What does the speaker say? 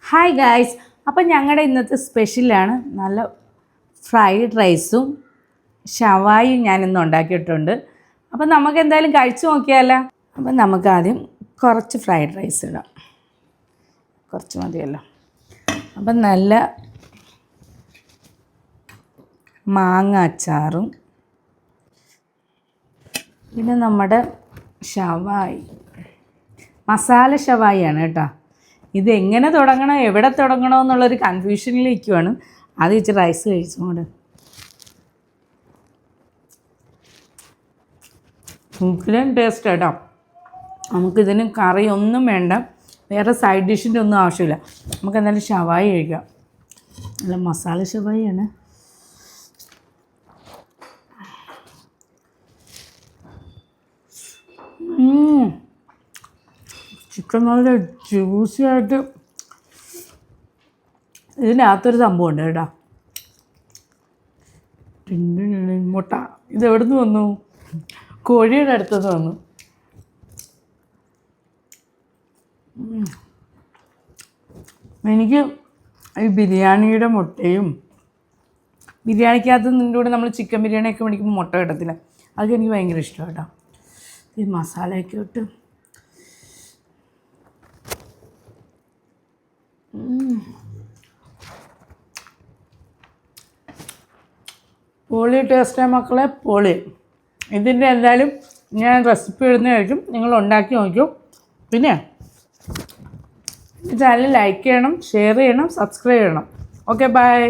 Hi guys, അപ്പം ഞങ്ങളുടെ ഇന്നത്തെ സ്പെഷ്യലാണ് നല്ല ഫ്രൈഡ് റൈസും ഷവായും ഞാനിന്ന് ഉണ്ടാക്കിയിട്ടുണ്ട്. അപ്പം നമുക്ക് എന്തായാലും കഴിച്ചു നോക്കിയാലോ. അപ്പം നമുക്കാദ്യം കുറച്ച് ഫ്രൈഡ് റൈസ് ഇടാം, കുറച്ച് മതിയല്ലോ. അപ്പം നല്ല മാങ്ങ അച്ചാറും പിന്നെ നമ്മുടെ ഷവായി, മസാല ഷവായിയാണ് കേട്ടോ. ഇതെങ്ങനെ തുടങ്ങണം, എവിടെ തുടങ്ങണമെന്നുള്ളൊരു കൺഫ്യൂഷനിലിരിക്കുവാണ്. അത് വെച്ച് റൈസ് കഴിച്ചുകൊണ്ട് ഉക്കിലും ടേസ്റ്റ് കേട്ടോ. നമുക്കിതിന് കറി ഒന്നും വേണ്ട, വേറെ സൈഡ് ഡിഷിൻ്റെ ഒന്നും ആവശ്യമില്ല. നമുക്ക് എന്തായാലും ഷവായി കഴിക്കാം. നല്ല മസാല ഷവായിയാണ്. ചിക്കൻ നല്ല ജ്യൂസി ആയിട്ട് ഇതിനകത്തൊരു സംഭവമുണ്ട് കേട്ടോ. മുട്ട ഇതെവിടെ നിന്ന് വന്നു? കോഴിയുടെ അടുത്തുനിന്ന് വന്നു. എനിക്ക് ഈ ബിരിയാണിയുടെ മുട്ടയും, ബിരിയാണിക്കകത്ത് നിൻ്റെ കൂടെ നമ്മൾ ചിക്കൻ ബിരിയാണിയൊക്കെ മേടിക്കുമ്പോൾ മുട്ട കിട്ടത്തില്ല, അതൊക്കെ എനിക്ക് ഭയങ്കര ഇഷ്ടമാണ് കേട്ടോ. ഈ മസാലയൊക്കെ ഇട്ട് പൊളി ടേസ്റ്റാണ് മക്കളെ, പൊളി. ഇതിൻ്റെ എന്തായാലും ഞാൻ റെസിപ്പി ഇടുന്നതായിരിക്കും, നിങ്ങൾ ഉണ്ടാക്കി നോക്കൂ. പിന്നെ ചാനൽ ലൈക്ക് ചെയ്യണം, ഷെയർ ചെയ്യണം, സബ്സ്ക്രൈബ് ചെയ്യണം. Okay, by.